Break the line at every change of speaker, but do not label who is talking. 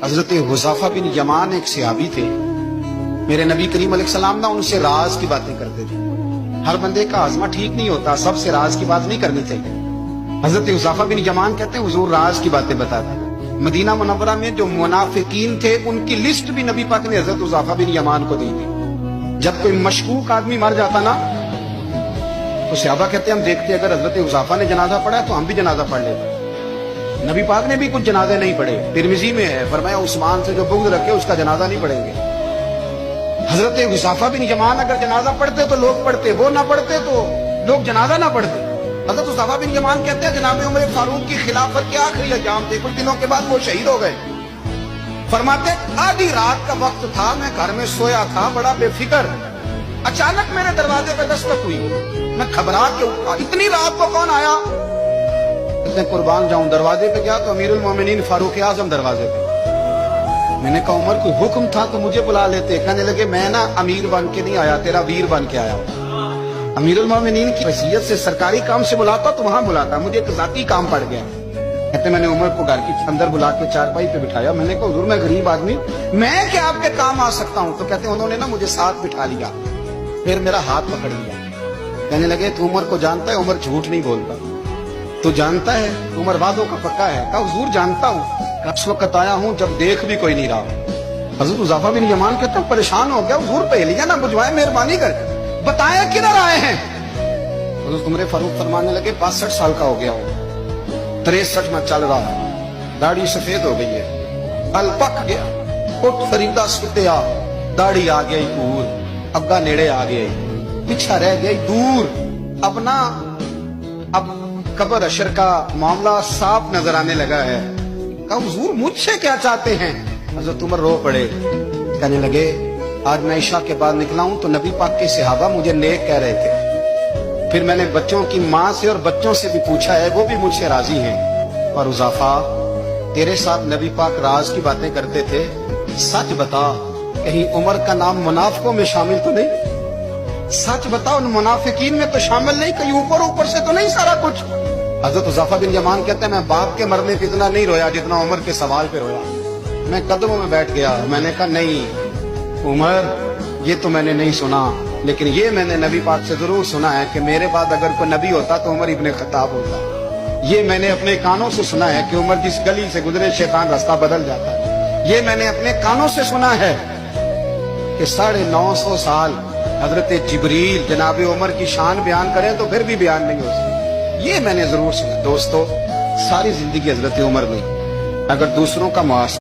हजरत हुज़ैफा बिन यमान एक सहाबी थे। मेरे नबी करीम अलैहिस्सलाम ना उनसे राज की बातें करते थे। हर बंदे का आज़मा ठीक नहीं होता, सबसे राज की बात नहीं करनी चाहिए। हजरत हुज़ैफा बिन यमान कहते हैं हुजूर राज की बातें बताते। मदीना मुनव्वरा में जो मुनाफिकीन थे उनकी लिस्ट भी नबी पाक ने हजरत हुज़ैफा बिन यमान को दी थी। जब कोई मशकूक आदमी मर जाता ना तो सहाबा कहते हैं हम देखते अगर हजरत हुज़ैफा ने जनाजा पढ़ा तो हम भी जनाजा पढ़ लेते। नबी पाक ने भी कुछ जनाजे नहीं पढ़े। तिरमिजी में है, फरमाया उस्मान से जो बुग़्ज़ रखे उसका जनाजा नहीं पढ़ेंगे। हजरत हुज़ैफा बिन यमान अगर जनाजा पढ़ते तो लोग पढ़ते, वो ना पढ़ते तो लोग जनाजा ना पढ़ते। हजरत हुज़ैफा बिन यमान कहते हैं जनाब उमर फारूक की खिलाफत के आखिरी अय्याम थे, कुछ दिनों के बाद वो शहीद हो गए। फरमाते आधी रात का वक्त था, मैं घर में सोया था बड़ा बेफिक्र, अचानक मेरे दरवाजे पे दस्तक हुई। मैं घबरा के उठा, इतनी रात को कौन आया? इतने कुर्बान जाऊं, दरवाजे पे गया तो अमीरुल मोमिनीन फारूक आजम दरवाजे पे। मैंने कहा उमर कोई हुक्म था तो मुझे बुला लेते। कहने लगे मैं ना अमीर बन के नहीं आया, तेरा वीर बन के आया हूं। अमीरुल मोमिनीन की वसीयत से सरकारी काम से बुलाता तो वहां बुलाता, मुझे एक जाती काम पड़ गया। कहते मैंने उमर को घर के अंदर बुला के चारपाई पे बिठाया। मैंने कहा हुजूर मैं गरीब आदमी, मैं क्या आपके काम आ सकता हूँ? तो कहते उन्होंने ना मुझे साथ बिठा लिया, फिर मेरा हाथ पकड़ लिया। कहने लगे तू उमर को जानता है? उमर झूठ नहीं बोलता। तू जानता है उमर वादों का पक्का है? कहा हुजूर जानता हूँ। इस वक्त आया हूँ जब देख भी कोई नहीं रहा। हजरत हुज़ैफा बिन यमान कहते परेशान हो गया, हुजूर पहेलियां ना बुझवाए, मेहरबानी कर बताएं किधर आए हैं। हजरत उमर फारूक फरमाने लगे 62 साल का हो गया हूँ, 63 में चल रहा है, दाढ़ी सफेद हो गई है, बल पक गया, उठ फरीदा सुत्या, दाढ़ी आ गई दूर, अग्गा नेड़े आ गई, पीछा रह गई दूर। अब कब्र अशर का मामला साफ नजर आने लगा है। कहा हुजूर मुझसे क्या चाहते हैं? हजरत उमर रो पड़े। कहने लगे आज मैं इशा के बाद निकला हूं तो नबी पाक के सहाबा मुझे नेक कह रहे थे। फिर मैंने बच्चों की माँ से और बच्चों से भी पूछा है, वो भी मुझसे राजी हैं। और हुज़ैफा तेरे साथ नबी पाक राज की बातें करते थे, सच बता कहीं उमर का नाम मुनाफिकों में शामिल तो नहीं? सच बता उन मुनाफिकीन में तो शामिल नहीं, कहीं ऊपर से तो नहीं सारा कुछ? हजरत हुज़ैफा बिन यमान कहते हैं मैं बाप के मरने पे इतना नहीं रोया जितना उमर के सवाल पे रोया। मैं कदमों में बैठ गया, मैंने कहा नहीं उमर ये तो मैंने नहीं सुना, लेकिन ये मैंने नबी पाक से जरूर सुना है कि मेरे बाद अगर कोई नबी होता तो उमर इब्ने खत्ताब होता। ये मैंने अपने कानों से सुना है कि उमर जिस गली से गुजरे शैतान रास्ता बदल जाता है। ये मैंने अपने कानों से सुना है कि 950 साल हजरत जिब्रील जनाब उमर की शान बयान करें तो फिर भी बयान नहीं हो सकता। ये मैंने जरूर सुना। दोस्तों सारी जिंदगी हजरत उमर ने अगर दूसरों का मुआशरा